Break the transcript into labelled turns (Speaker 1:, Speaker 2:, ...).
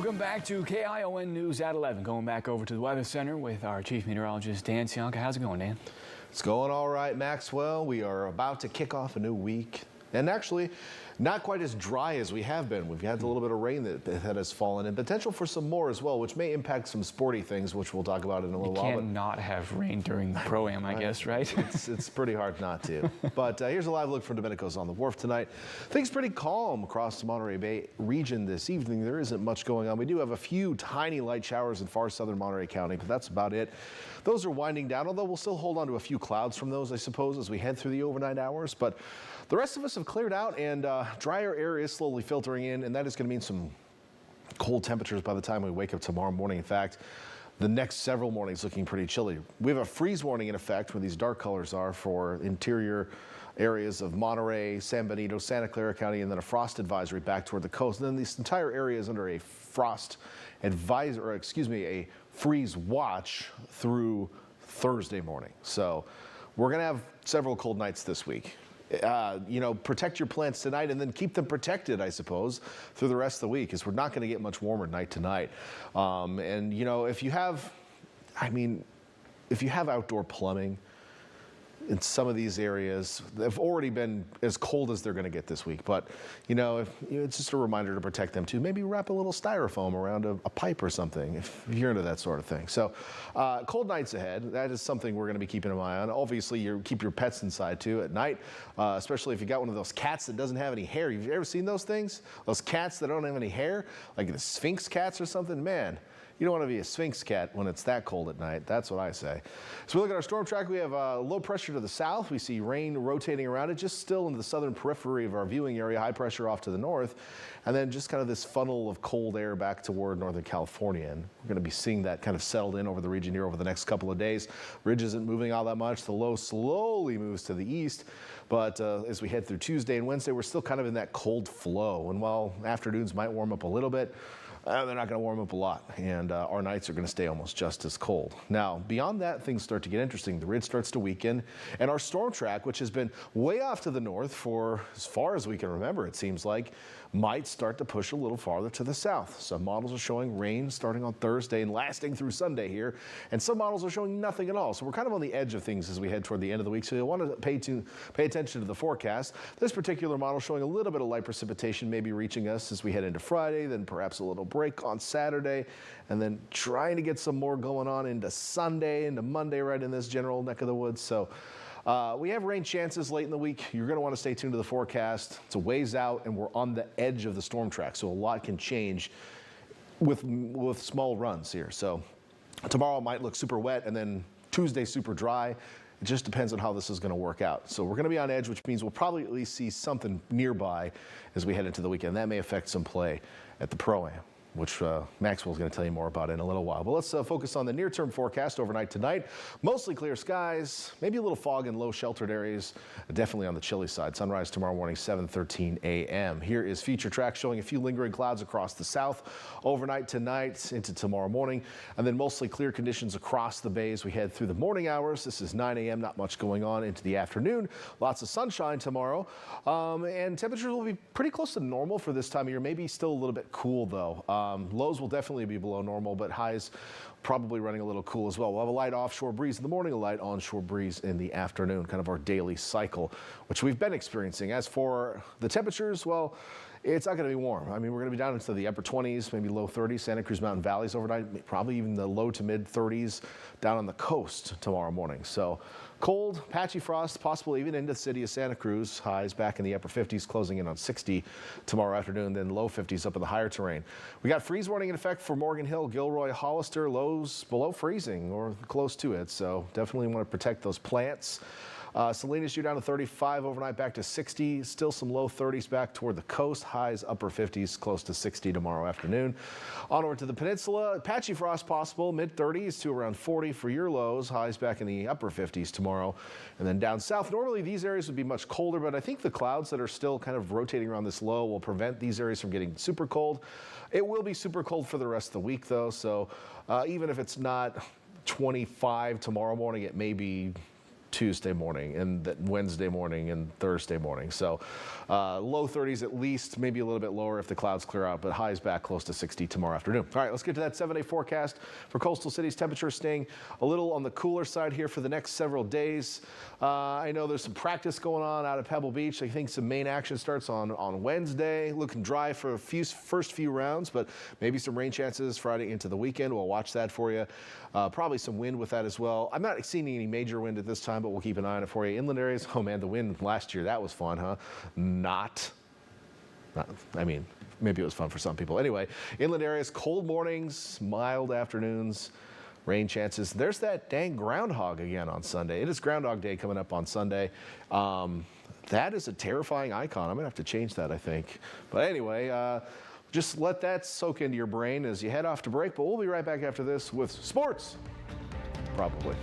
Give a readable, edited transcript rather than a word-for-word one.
Speaker 1: Welcome back to KION News at 11. Going back over to the Weather Center with our Chief Meteorologist, Dan Cianca. How's it going, Dan?
Speaker 2: It's going all right, Maxwell. We are about to kick off a new week. And actually, not quite as dry as we have been. We've had a little bit of rain that has fallen and potential for some more as well, which may impact some sporty things, which we'll talk about in a little while.
Speaker 1: You can't not have rain during the Pro-Am, I guess, right?
Speaker 2: It's pretty hard not to. But here's a live look from Domenico's on the Wharf tonight. Things pretty calm across the Monterey Bay region this evening. There isn't much going on. We do have a few tiny light showers in far southern Monterey County, but that's about it. Those are winding down, although we'll still hold on to a few clouds from those, I suppose, as we head through the overnight hours. But the rest of us have cleared out, and drier air is slowly filtering in, and that is going to mean some cold temperatures by the time we wake up tomorrow morning. In fact, the next several mornings looking pretty chilly. We have a freeze warning in effect, where these dark colors are for interior areas of Monterey, San Benito, Santa Clara County, and then a frost advisory back toward the coast. And then this entire area is under a frost advisory, or excuse me, a freeze watch through Thursday morning. So we're going to have several cold nights this week. You know, protect your plants tonight and then keep them protected, I suppose, through the rest of the week, because we're not going to get much warmer night to night. And, you know, if you have outdoor plumbing in some of these areas, they've already been as cold as they're going to get this week. But, you know, it's just a reminder to protect them too. Maybe wrap a little styrofoam around a pipe or something if you're into that sort of thing. So cold nights ahead. That is something we're going to be keeping an eye on. Obviously, you keep your pets inside too at night, especially if you got one of those cats that doesn't have any hair. You've ever seen those things? Those cats that don't have any hair, like the Sphinx cats or something? Man, you don't want to be a Sphinx cat when it's that cold at night. That's what I say. So we look at our storm track. We have low pressure to the south. We see rain rotating around it, just still in the southern periphery of our viewing area. High pressure off to the north. And then just kind of this funnel of cold air back toward Northern California. And we're going to be seeing that kind of settled in over the region here over the next couple of days. Ridge isn't moving all that much. The low slowly moves to the east. But as we head through Tuesday and Wednesday, we're still kind of in that cold flow. And while afternoons might warm up a little bit, they're not going to warm up a lot, and our nights are going to stay almost just as cold. Now, beyond that, things start to get interesting. The ridge starts to weaken, and our storm track, which has been way off to the north for as far as we can remember, it seems like, might start to push a little farther to the south. Some models are showing rain starting on Thursday and lasting through Sunday here, and some models are showing nothing at all. So we're kind of on the edge of things as we head toward the end of the week, so you'll want to pay attention to the forecast. This particular model showing a little bit of light precipitation maybe reaching us as we head into Friday, then perhaps a little break on Saturday, and then trying to get some more going on into Sunday, into Monday, right in this general neck of the woods. So we have rain chances late in the week. You're going to want to stay tuned to the forecast. It's a ways out, and we're on the edge of the storm track, so a lot can change with small runs here. So tomorrow might look super wet, and then Tuesday super dry. It just depends on how this is going to work out. So we're going to be on edge, which means we'll probably at least see something nearby as we head into the weekend. That may affect some play at the Pro-Am, which Maxwell's going to tell you more about in a little while. But let's focus on the near-term forecast overnight tonight. Mostly clear skies, maybe a little fog in low sheltered areas, definitely on the chilly side. Sunrise tomorrow morning, 7:13 a.m. Here is future track showing a few lingering clouds across the south overnight tonight into tomorrow morning, and then mostly clear conditions across the bay as we head through the morning hours. This is 9 a.m., not much going on into the afternoon. Lots of sunshine tomorrow, and temperatures will be pretty close to normal for this time of year, maybe still a little bit cool though. Lows will definitely be below normal, but highs probably running a little cool as well. We'll have a light offshore breeze in the morning, a light onshore breeze in the afternoon, kind of our daily cycle, which we've been experiencing. As for the temperatures, well, it's not going to be warm. I mean, we're going to be down into the upper 20s, maybe low 30s, Santa Cruz Mountain Valleys overnight, probably even the low to mid 30s down on the coast tomorrow morning. So cold, patchy frost, possible even into the city of Santa Cruz. Highs back in the upper 50s, closing in on 60 tomorrow afternoon, then low 50s up in the higher terrain. We got freeze warning in effect for Morgan Hill, Gilroy, Hollister, lows below freezing or close to it. So definitely want to protect those plants. Salinas, you're down to 35 overnight, back to 60. Still some low 30s back toward the coast. Highs upper 50s, close to 60 tomorrow afternoon. Onward to the peninsula, patchy frost possible, mid 30s to around 40 for your lows. Highs back in the upper 50s tomorrow. And then down south, normally these areas would be much colder, but I think the clouds that are still kind of rotating around this low will prevent these areas from getting super cold. It will be super cold for the rest of the week though, so even if it's not 25 tomorrow morning, it may be Tuesday morning and Wednesday morning and Thursday morning. So low 30s at least, maybe a little bit lower if the clouds clear out, but highs back close to 60 tomorrow afternoon. All right, let's get to that 7-day forecast for coastal cities. Temperatures staying a little on the cooler side here for the next several days. I know there's some practice going on out at Pebble Beach. I think some main action starts on Wednesday. Looking dry for first few rounds, but maybe some rain chances Friday into the weekend. We'll watch that for you. Probably some wind with that as well. I'm not seeing any major wind at this time, but we'll keep an eye on it for you. Inland areas, oh man, the wind last year, that was fun, huh? Not, I mean, maybe it was fun for some people. Anyway, inland areas, cold mornings, mild afternoons, rain chances. There's that dang groundhog again on Sunday. It is Groundhog Day coming up on Sunday. That is a terrifying icon. I'm going to have to change that, I think. But anyway, just let that soak into your brain as you head off to break. But we'll be right back after this with sports, probably.